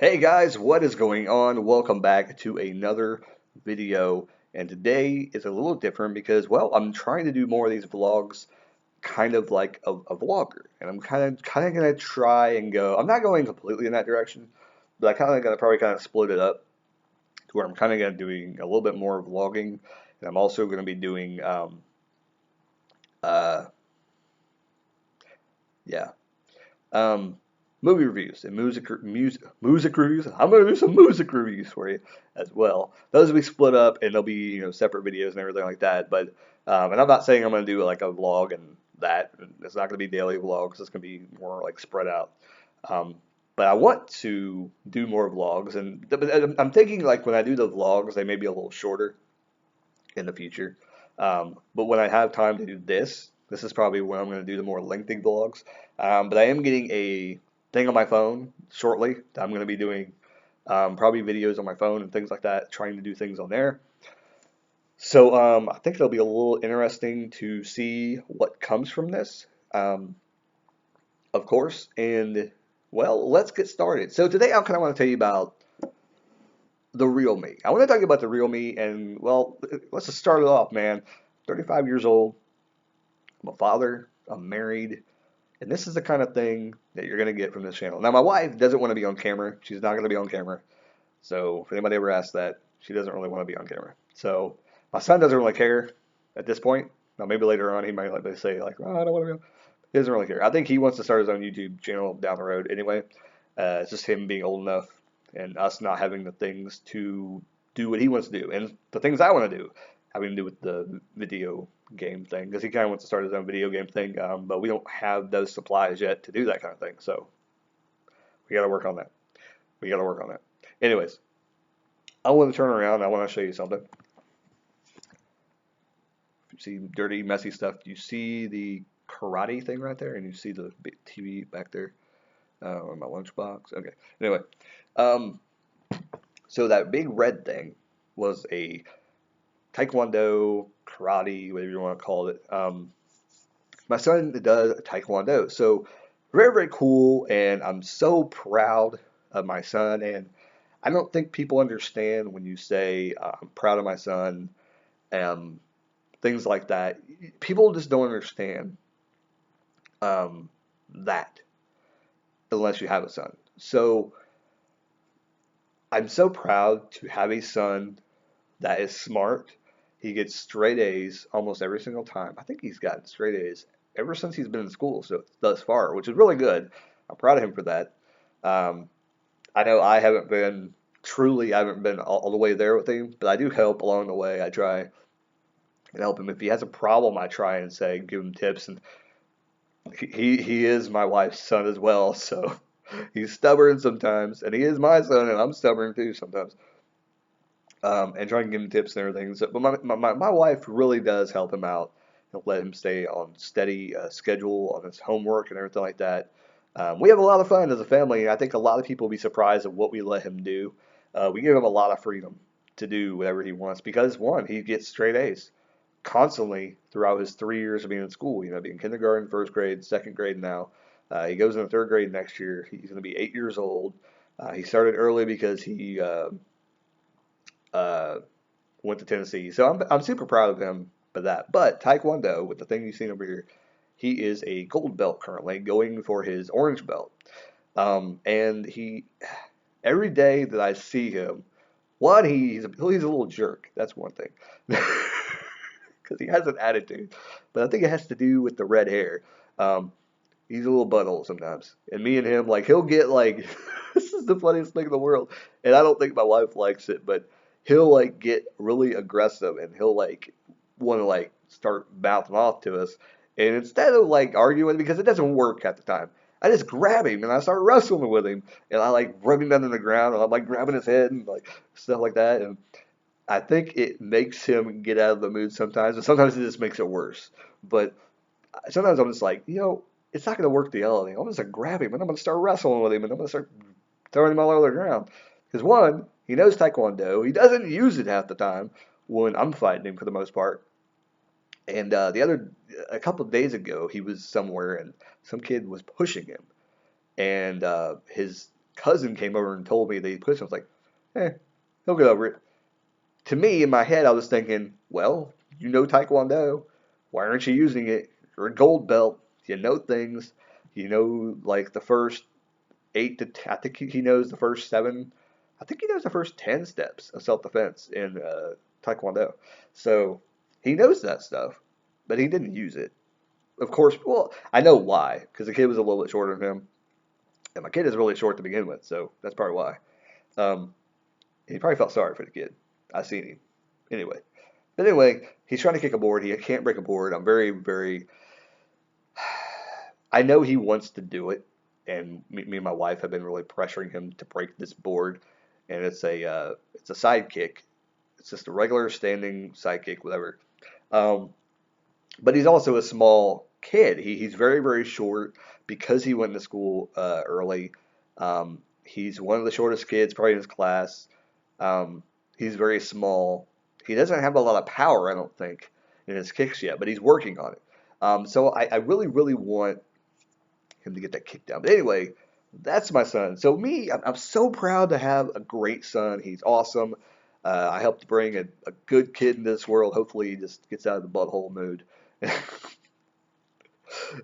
Hey guys, what is going on? Welcome back to another video. And today is a little different because, well, I'm trying to do more of these vlogs kind of like a vlogger. And I'm kind of gonna try and go. I'm not going completely in that direction, but I kind of gonna probably kind of split it up to where I'm kind of gonna doing a little bit more vlogging, and I'm also gonna be doing uh yeah Um, movie reviews and music reviews. I'm gonna do some music reviews for you as well. Those will be split up and they'll be separate videos and everything like that. But and I'm not saying I'm gonna do like a vlog and that. It's not gonna be daily vlogs. It's gonna be more like spread out. Um, but I want to do more vlogs, and but I'm thinking like when I do the vlogs, they may be a little shorter in the future. But when I have time to do this is probably when I'm going to do the more lengthy vlogs. But I am getting a thing on my phone shortly that I'm going to be doing probably videos on my phone and things like that, trying to do things on there. So I think it'll be a little interesting to see what comes from this, um, of course. And well, let's get started. So today I kind of want to tell you about the real me. I want to talk about the real me, and well, let's just start it off, man. 35 years old. I'm a father. I'm married, and this is the kind of thing that you're gonna get from this channel. Now, my wife doesn't want to be on camera. She's not gonna be on camera. So, if anybody ever asks that, she doesn't really want to be on camera. So, my son doesn't really care at this point. Now, maybe later on he might like say like, oh, I don't want to go. He doesn't really care. I think he wants to start his own YouTube channel down the road anyway. It's just him being old enough and us not having the things to do what he wants to do and the things I want to do, having to do with the video game thing because he kind of wants to start his own video game thing, but we don't have those supplies yet to do that kind of thing. So we got to work on that. We got to work on that. Anyways, I want to turn around. And I want to show you something. You see dirty, messy stuff. You see the karate thing right there, and you see the big TV back there on my lunchbox. Okay. Anyway, um, so that big red thing was a taekwondo, karate, whatever you want to call it. My son does taekwondo, so very very cool, and I'm so proud of my son. And I don't think people understand when you say I'm proud of my son, and things like that. People just don't understand um, that unless you have a son. So I'm so proud to have a son that is smart. He gets straight A's almost every single time. I think he's gotten straight A's ever since he's been in school so thus far, which is really good. I'm proud of him for that. Um, I know I haven't been all the way there with him, but I do help along the way. I try and help him. If he has a problem, I try and say, give him tips. And he is my wife's son as well, so he's stubborn sometimes, and he is my son, and I'm stubborn too sometimes. And try and give him tips and everything. So, but my wife really does help him out and let him stay on steady schedule on his homework and everything like that. We have a lot of fun as a family, and I think a lot of people will be surprised at what we let him do. We give him a lot of freedom to do whatever he wants because one, he gets straight A's constantly throughout his 3 years of being in school. Being kindergarten, first grade, second grade now. He goes into third grade next year. He's going to be 8 years old. He started early because he uh, went to Tennessee. So I'm super proud of him for that. But Taekwondo, with the thing you've seen over here, he is a gold belt currently, going for his orange belt. And he, every day that I see him, one, he's a little jerk. That's one thing. Because he has an attitude. But I think it has to do with the red hair. Um, he's a little butthole sometimes. And me and him, like, he'll get like, this is the funniest thing in the world. And I don't think my wife likes it, but he'll like get really aggressive and he'll like want to like start mouthing off to us. And instead of like arguing, because it doesn't work at the time, I just grab him and I start wrestling with him. And I like rub him down on the ground and I'm like grabbing his head and like stuff like that. And I think it makes him get out of the mood sometimes, and sometimes it just makes it worse. But sometimes I'm just like, it's not going to work to yell at him. I'm just going to grab him and I'm going to start wrestling with him and I'm going to start throwing him all over the ground. Because one, he knows Taekwondo. He doesn't use it half the time when I'm fighting him for the most part. And a couple of days ago, he was somewhere and some kid was pushing him. And his cousin came over and told me that he pushed him. I was like, he'll get over it. To me, in my head, I was thinking, well, you know Taekwondo. Why aren't you using it? You're a gold belt. You know things. You know, like the first 8 to 10, I think he knows the first 7. I think he knows the first 10 steps of self-defense in Taekwondo. So he knows that stuff, but he didn't use it. Of course, well, I know why, because the kid was a little bit shorter than him, and my kid is really short to begin with, so that's probably why. Um, he probably felt sorry for the kid. I seen him. Anyway. But anyway, he's trying to kick a board. He can't break a board. I'm very, very. I know he wants to do it, and me and my wife have been really pressuring him to break this board. And it's a side kick. It's just a regular standing side kick, whatever. Um, but he's also a small kid. He's very, very short because he went to school early. He's one of the shortest kids, probably in his class. He's very small. He doesn't have a lot of power, I don't think, in his kicks yet, but he's working on it. So I really, really want him to get that kick down. But anyway, that's my son. So me, I'm so proud to have a great son. He's awesome. I helped bring a good kid into this world. Hopefully he just gets out of the butthole mood.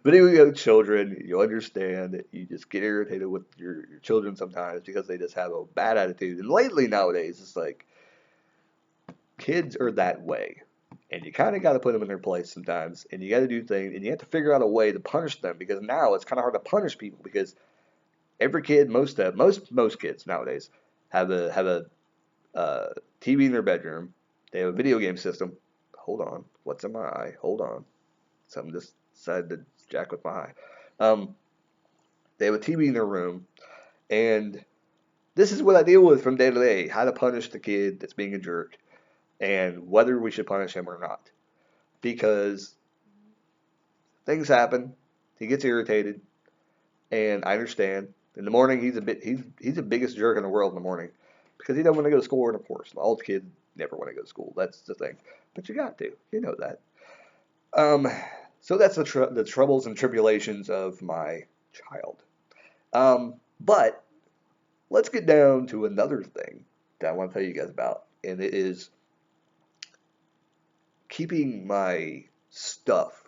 But anyway, you have children, you understand that you just get irritated with your children sometimes because they just have a bad attitude. And lately nowadays, it's like kids are that way. And you kind of got to put them in their place sometimes. And you got to do things, and you have to figure out a way to punish them because now it's kind of hard to punish people because every kid, most kids nowadays have a TV in their bedroom. They have a video game system. Hold on, what's in my eye? Hold on, something just decided to jack with my eye. Um, they have a TV in their room, and this is what I deal with from day to day: how to punish the kid that's being a jerk, and whether we should punish him or not. Because things happen, he gets irritated, and I understand. In the morning, he's the biggest jerk in the world in the morning because he doesn't want to go to school. And of course, the old kids never want to go to school. That's the thing. But you got to, you know that. Um, so that's the troubles and tribulations of my child. But let's get down to another thing that I want to tell you guys about, and it is keeping my stuff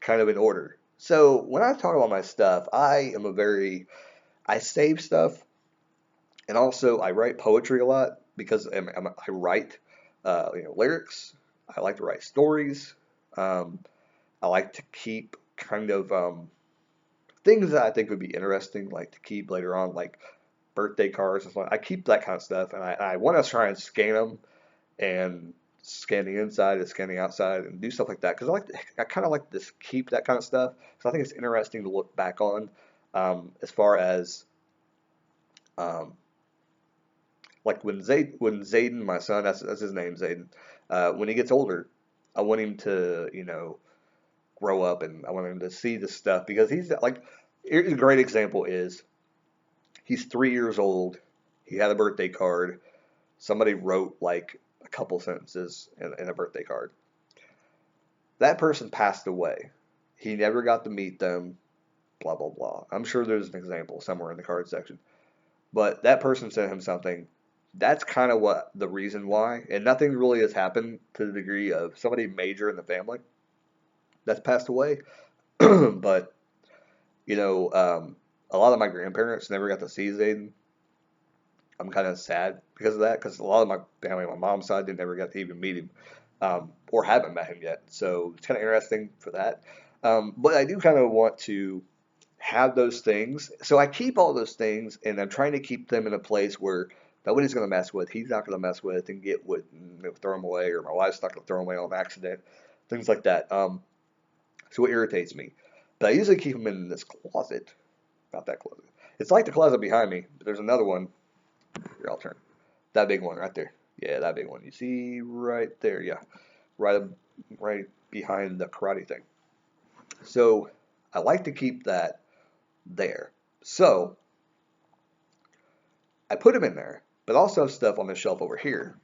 kind of in order. So when I talk about my stuff, I save stuff, and also I write poetry a lot because I write, lyrics. I like to write stories. Um, I like to keep kind of things that I think would be interesting, like to keep later on, like birthday cards and stuff. I keep that kind of stuff, and I want to try and scan them and scan the inside and scan the outside and do stuff like that because I kind of like to keep that kind of stuff. So I think it's interesting to look back on as far as um, like when Zayden, my son, that's his name, Zayden. When he gets older, I want him to grow up and I want him to see this stuff because he's like here's a great example is he's 3 years old. He had a birthday card. Somebody wrote like a couple sentences in a birthday card. That person passed away. He never got to meet them, blah, blah, blah. I'm sure there's an example somewhere in the card section. But that person sent him something. That's kind of what the reason why. And nothing really has happened to the degree of somebody major in the family that's passed away. But, a lot of my grandparents never got to see Zayden. I'm kind of sad because of that, because a lot of my family, my mom's side, they never got to even meet him, or haven't met him yet. So it's kind of interesting for that. But I do kind of want to have those things. So I keep all those things, and I'm trying to keep them in a place where nobody's going to mess with. He's not going to mess with and get with, and throw them away, or my wife's not going to throw them away on accident, things like that. So it irritates me. But I usually keep them in this closet, not that closet. It's like the closet behind me, but there's another one. Here, I'll turn. That big one right there. Yeah, that big one. You see right there. Yeah, right behind the karate thing. So I like to keep that there. So I put them in there, but also have stuff on the shelf over here.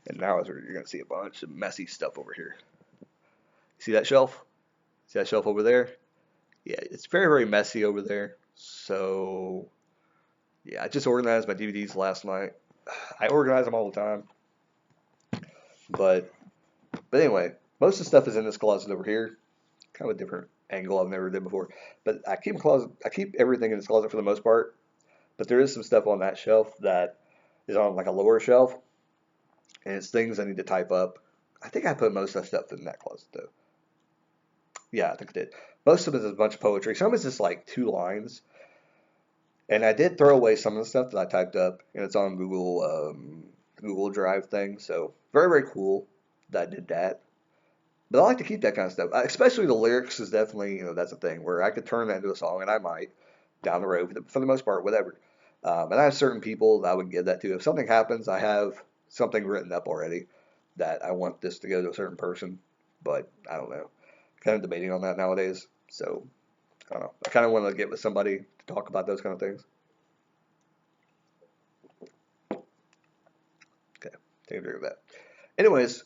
And now you're going to see a bunch of messy stuff over here. See that shelf? See that shelf over there? Yeah, it's very, very messy over there. So Yeah, I just organized my DVDs last night. I organize them all the time, but anyway, most of the stuff is in this closet over here. Kind of a different angle I've never did before. But I keep everything in this closet for the most part. But there is some stuff on that shelf that is on like a lower shelf, and it's things I need to type up. I think I put most of that stuff in that closet though. Yeah, I think I did. Most of it is a bunch of poetry. Some is just like 2 lines. And I did throw away some of the stuff that I typed up, and it's on Google Drive thing. So very, very cool that I did that. But I like to keep that kind of stuff, especially the lyrics is definitely, that's a thing where I could turn that into a song, and I might down the road for the most part, whatever. And I have certain people that I would give that to. If something happens, I have something written up already that I want this to go to a certain person, but I don't know. Kind of debating on that nowadays. So I don't know. I kind of want to get with somebody to talk about those kind of things. Okay, take a drink of that. Anyways,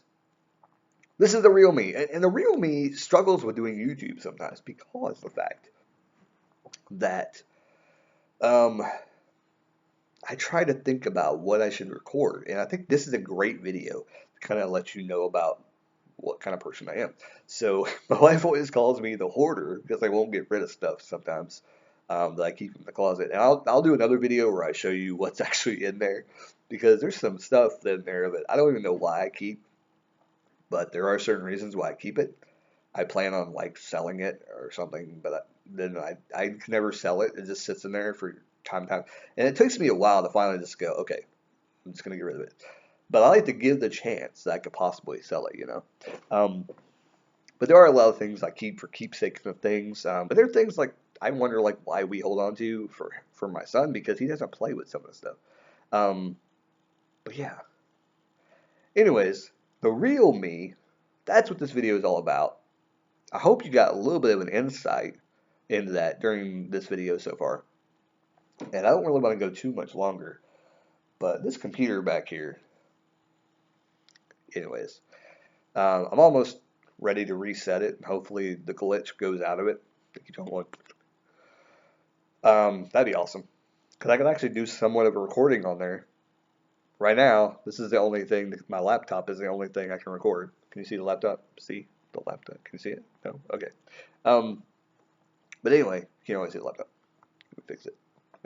this is the real me, and the real me struggles with doing YouTube sometimes because of the fact that um, I try to think about what I should record, and I think this is a great video to kind of let you know about what kind of person I am. So my wife always calls me the hoarder because I won't get rid of stuff sometimes that I keep in the closet. And I'll do another video where I show you what's actually in there because there's some stuff in there that I don't even know why I keep, but there are certain reasons why I keep it. I plan on like selling it or something, but then I can never sell it. It just sits in there for time, and it takes me a while to finally just go, okay, I'm just gonna get rid of it. But I like to give the chance that I could possibly sell it. Um, but there are a lot of things I keep for keepsakes of things. But there are things like I wonder like why we hold on to for my son because he doesn't play with some of the stuff. Um, but yeah. Anyways, the real me, that's what this video is all about. I hope you got a little bit of an insight into that during this video so far. And I don't really want to go too much longer. But this computer back here, anyways, I'm almost ready to reset it. Hopefully the glitch goes out of it. If you don't want, that'd be awesome. Because I can actually do somewhat of a recording on there. Right now, this is the only thing, my laptop is the only thing I can record. Can you see the laptop? See the laptop? Can you see it? No? Okay. Um, but anyway, you can always see the laptop. Let me fix it.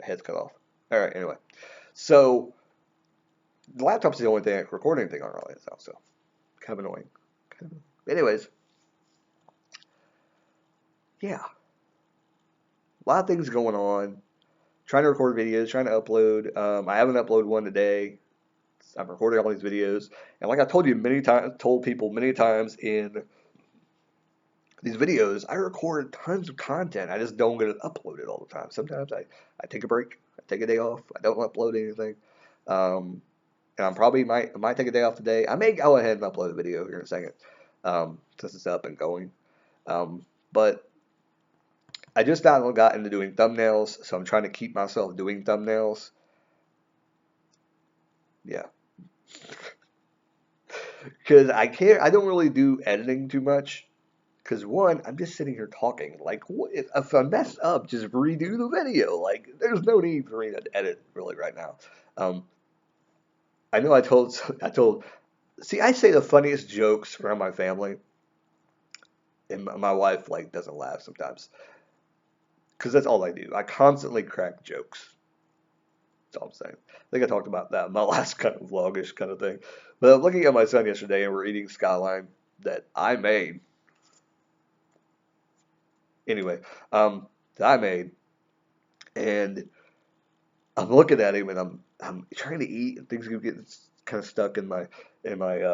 My head's cut off. Alright, anyway. So, the laptop's the only thing I can record anything on right now, so kind of annoying. Anyways, yeah. A lot of things going on. Trying to record videos, trying to upload. I haven't uploaded one today. I'm recording all these videos, and like I told you many times, told people many times in these videos, I record tons of content. I just don't get it uploaded all the time. Sometimes I take a break, I take a day off, I don't upload anything. And I probably might take a day off today. I may go ahead and upload a video here in a second, since it's up and going. But I just now got into doing thumbnails, so I'm trying to keep myself doing thumbnails. Yeah. Because I don't really do editing too much. Because one, I'm just sitting here talking. Like, what, if I mess up, just redo the video. Like, there's no need for me to edit really right now. I know see, I say the funniest jokes around my family, and my wife like doesn't laugh sometimes. Because that's all I do. I constantly crack jokes. That's all I'm saying. I think I talked about that in my last kind of vlogish kind of thing. But I'm looking at my son yesterday, and we're eating Skyline that I made. Anyway, that I made, and I'm looking at him, and I'm trying to eat, and things are getting kind of stuck in my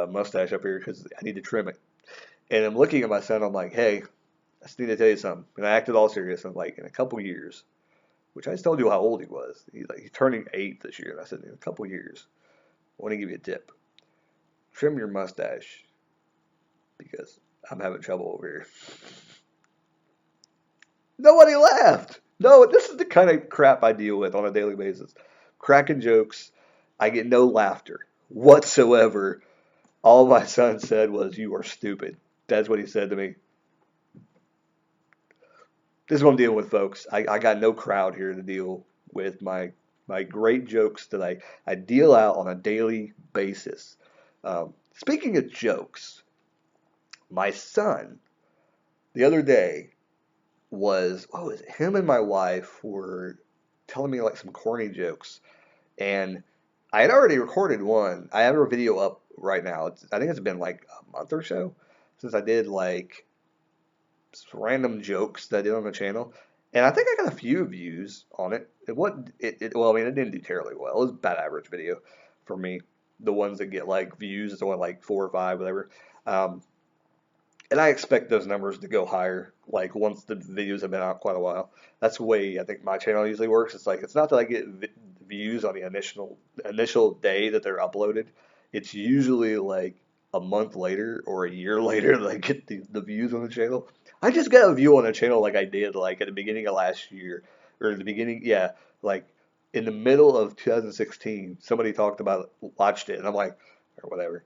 mustache up here because I need to trim it. And I'm looking at my son. I'm like, hey, I just need to tell you something. And I acted all serious. I'm like, in a couple years, which I just told you how old he was. He's turning 8 this year, and I said, in a couple years, I want to give you a tip. Trim your mustache because I'm having trouble over here. Nobody laughed. No, this is the kind of crap I deal with on a daily basis. Cracking jokes. I get no laughter whatsoever. All my son said was, you are stupid. That's what he said to me. This is what I'm dealing with, folks. I got no crowd here to deal with my my great jokes that I deal out on a daily basis. Speaking of jokes, my son the other day what was it? Him and my wife were telling me like some corny jokes, and I had already recorded one. I have a video up right now. I think it's been like a month or so since I did like random jokes that I did on the channel, and I think I got a few views on it. Well, I mean, it didn't do terribly well. It was a bad average video for me. The ones that get like views, it's only like 4 or 5, whatever. Um, and I expect those numbers to go higher, like once the videos have been out quite a while. That's the way I think my channel usually works. It's like it's not that I get views on the initial day that they're uploaded. It's usually like a month later or a year later that I get the views on the channel. I just got a view on the channel like I did like at the beginning of last year or the beginning, yeah, like in the middle of 2016. Somebody talked about it, watched it, and I'm like, or whatever.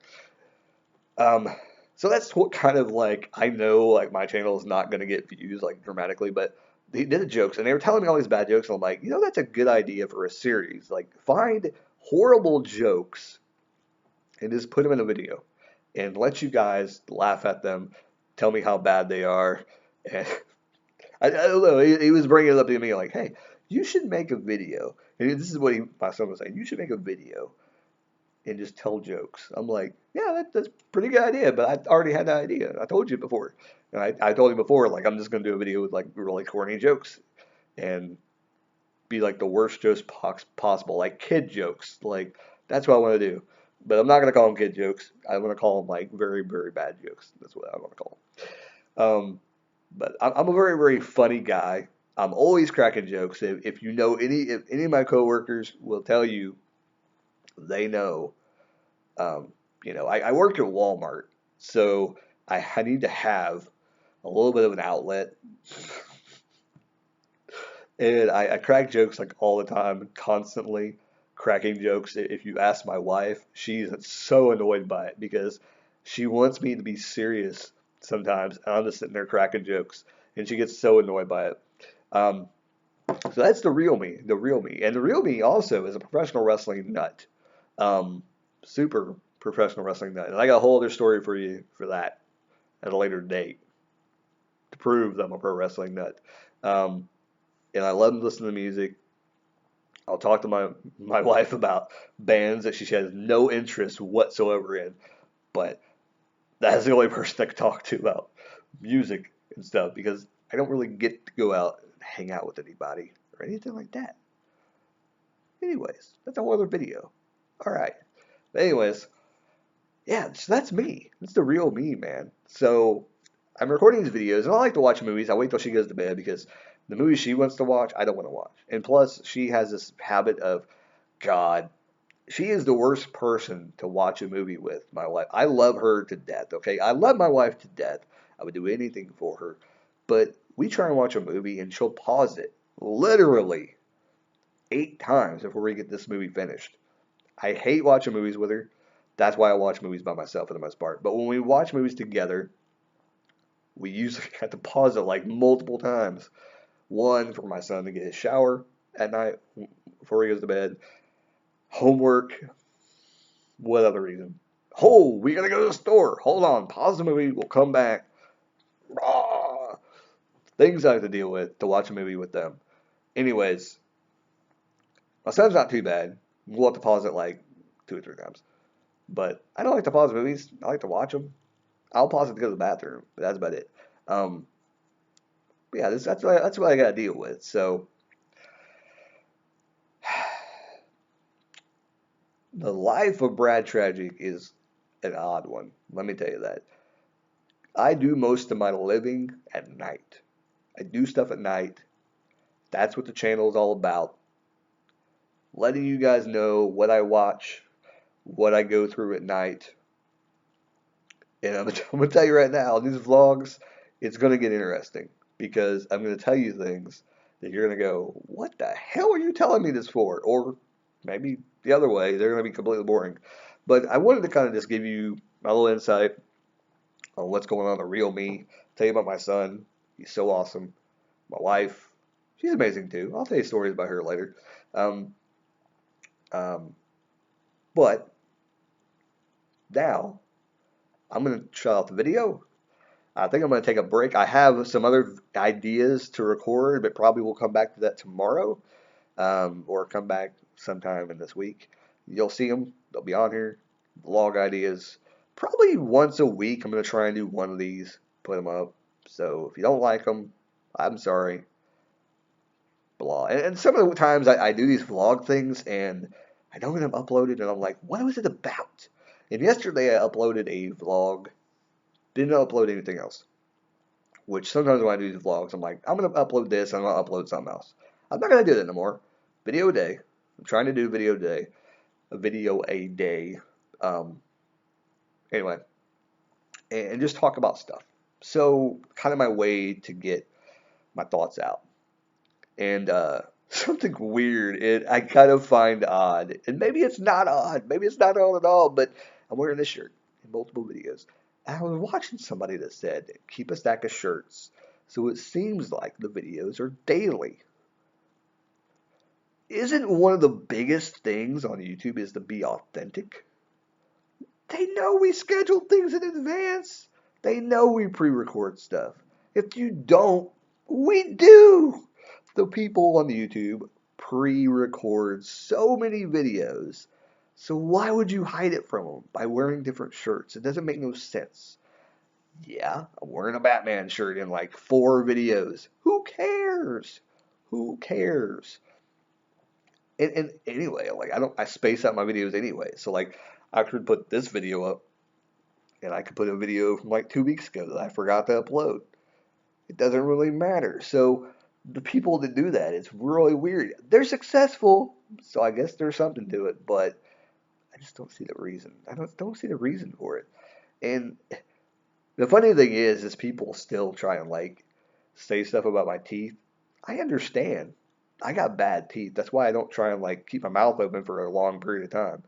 Um, so that's what kind of like I know like my channel is not going to get views like dramatically, but they did the jokes and they were telling me all these bad jokes, and I'm like, that's a good idea for a series. Like find horrible jokes and just put them in a video and let you guys laugh at them, tell me how bad they are. And I don't know. He was bringing it up to me like, hey, you should make a video. And this is what my son was saying. You should make a video and just tell jokes. I'm like, yeah, that's a pretty good idea, but I already had that idea. I told you before. And I told you before, like, I'm just going to do a video with, like, really corny jokes and be, like, the worst jokes possible, like kid jokes. Like, that's what I want to do. But I'm not going to call them kid jokes. I want to call them, like, very, very bad jokes. That's what I want to call them. But I'm a very, very funny guy. I'm always cracking jokes. If you know if any of my coworkers will tell you they know. Um, I work at Walmart, so I need to have a little bit of an outlet, and I crack jokes like all the time, constantly cracking jokes. If you ask my wife, she's so annoyed by it because she wants me to be serious sometimes, and I'm just sitting there cracking jokes, and she gets so annoyed by it. Um, so that's the real me, and the real me also is a professional wrestling nut. Um, Super professional wrestling nut. And I got a whole other story for you for that at a later date to prove that I'm a pro wrestling nut. Um, and I love to listen to music. I'll talk to my wife about bands that she has no interest whatsoever in, but that's the only person I can talk to about music and stuff because I don't really get to go out and hang out with anybody or anything like that. Anyways, that's a whole other video. All right. But anyways, yeah, so that's me. That's the real me, man. So I'm recording these videos, and I like to watch movies. I wait till she goes to bed because the movies she wants to watch, I don't want to watch. And plus, she has this habit of, God, she is the worst person to watch a movie with, my wife. I love her to death, okay? I love my wife to death. I would do anything for her. But we try and watch a movie, and she'll pause it literally 8 times before we get this movie finished. I hate watching movies with her. That's why I watch movies by myself for the most part. But when we watch movies together, we usually have to pause it like multiple times. One, for my son to get his shower at night before he goes to bed. Homework. What other reason? Oh, we gotta go to the store. Hold on. Pause the movie. We'll come back. Rah! Things I have to deal with to watch a movie with them. Anyways, my son's not too bad. We'll have to pause it like 2 or 3 times. But I don't like to pause movies. I like to watch them. I'll pause it to go to the bathroom, but that's about it. Um, yeah, that's what I got to deal with. So the life of Brad Tragick is an odd one. Let me tell you that. I do most of my living at night. I do stuff at night. That's what the channel is all about. Letting you guys know what I watch, what I go through at night. And I'm going to tell you right now, these vlogs, it's going to get interesting because I'm going to tell you things that you're going to go, what the hell are you telling me this for? Or maybe the other way, they're going to be completely boring. But I wanted to kind of just give you my little insight on what's going on, the real me. Tell you about my son. He's so awesome. My wife, she's amazing too. I'll tell you stories about her later. Um, Um, but now I'm going to shut off the video. I think I'm going to take a break. I have some other ideas to record, but probably we'll come back to that tomorrow, or come back sometime in this week. You'll see them. They'll be on here. Vlog ideas. Probably once a week, I'm going to try and do one of these, put them up. So if you don't like them, I'm sorry. Blah. And some of the times I do these vlog things and I don't get them uploaded, and I'm like, what was it about? And yesterday I uploaded a vlog, didn't upload anything else. Which sometimes when I do these vlogs, I'm like, I'm going to upload this, I'm going to upload something else. I'm not going to do that anymore. Video a day. I'm trying to do video a day. A video a day. Um, anyway, and just talk about stuff. So, kind of my way to get my thoughts out. And something weird, I kind of find odd. And maybe it's not odd. Maybe it's not odd at all, but I'm wearing this shirt in multiple videos. And I was watching somebody that said, keep a stack of shirts. So it seems like the videos are daily. Isn't one of the biggest things on YouTube is to be authentic? They know we schedule things in advance. They know we pre-record stuff. If you don't, we do. The people on the YouTube pre-record so many videos. So why would you hide it from them by wearing different shirts? It doesn't make no sense. Yeah, I'm wearing a Batman shirt in like 4 videos. Who cares? Who cares? And anyway, like I space out my videos anyway. So like I could put this video up, and I could put a video from like 2 weeks ago that I forgot to upload. It doesn't really matter. So the people that do that, it's really weird. They're successful, so I guess there's something to it, but I just don't see the reason. I don't see the reason for it. And the funny thing is people still try and like say stuff about my teeth. I understand. I got bad teeth. That's why I don't try and like keep my mouth open for a long period of time.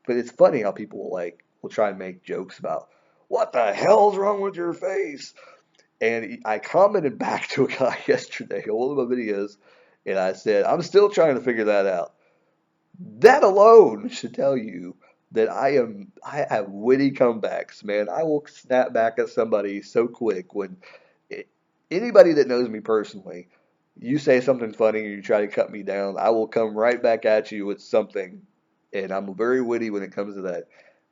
But it's funny how people like will try and make jokes about what the hell's wrong with your face. And I commented back to a guy yesterday on one of my videos, and I said, I'm still trying to figure that out. That alone should tell you that I have witty comebacks, man. I will snap back at somebody so quick when it, anybody that knows me personally, you say something funny and you try to cut me down, I will come right back at you with something, and I'm very witty when it comes to that.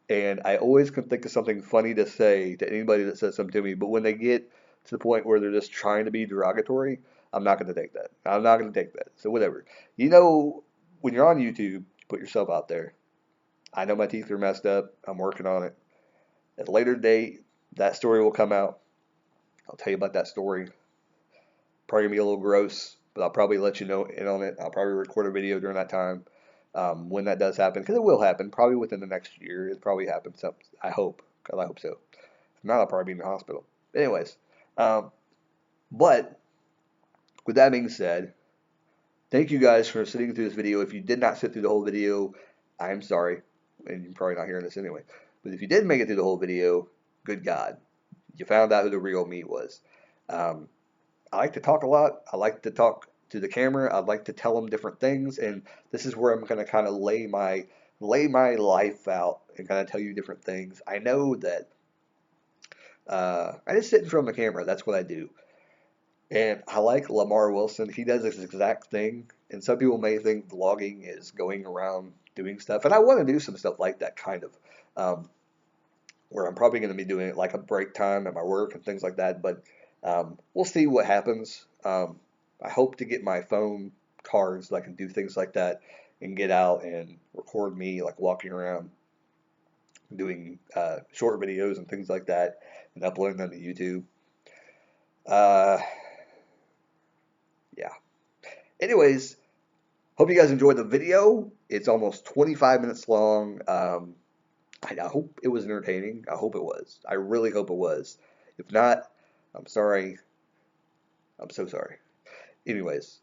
And I always can think of something funny to say to anybody that says something to me, but when they get to the point where they're just trying to be derogatory, I'm not going to take that. I'm not going to take that. So whatever. You know, when you're on YouTube, put yourself out there. I know my teeth are messed up. I'm working on it. At a later date, that story will come out. I'll tell you about that story. Probably gonna be a little gross, but I'll probably let you know in on it. I'll probably record a video during that time, when that does happen, because it will happen. Probably within the next year, it probably happens. So I hope, because I hope so. If not, I'll probably be in the hospital. Anyways, um, but with that being said, thank you guys for sitting through this video. If you did not sit through the whole video, I'm sorry, and you're probably not hearing this anyway. But if you did make it through the whole video, good God, you found out who the real me was. Um, I like to talk a lot. I like to talk to the camera. I'd like to tell them different things, and this is where I'm going to kind of lay my life out and kind of tell you different things. I know that I just sit in front of the camera. That's what I do. And I like Lamar Wilson. He does this exact thing. And some people may think vlogging is going around doing stuff. And I want to do some stuff like that, kind of. Where I'm probably going to be doing it like a break time at my work and things like that. But we'll see what happens. I hope to get my phone cards so I can do things like that and get out and record me like walking around doing short videos and things like that and uploading them to YouTube. Uh, yeah. Anyways, hope you guys enjoyed the video. It's almost 25 minutes long. I hope it was entertaining. I hope it was. I really hope it was. If not, I'm sorry. I'm so sorry. Anyways,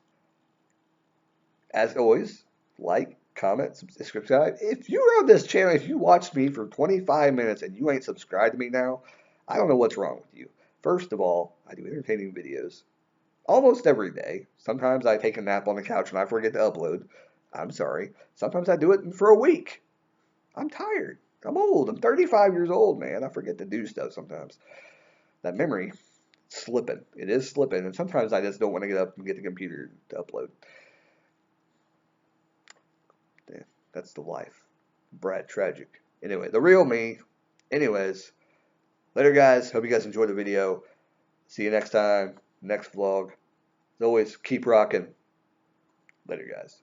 as always, like, comment, subscribe. If you're on this channel, if you watched me for 25 minutes and you ain't subscribed to me now, I don't know what's wrong with you. First of all, I do entertaining videos almost every day. Sometimes I take a nap on the couch and I forget to upload. I'm sorry. Sometimes I do it for a week. I'm tired. I'm old. I'm 35 years old, man. I forget to do stuff sometimes. That memory slipping. It is slipping, and sometimes I just don't want to get up and get the computer to upload. Yeah, that's the life. Brad, tragic. Anyway, the real me. Anyways, later, guys. Hope you guys enjoyed the video. See you next time. Next vlog. As always, keep rocking. Later, guys.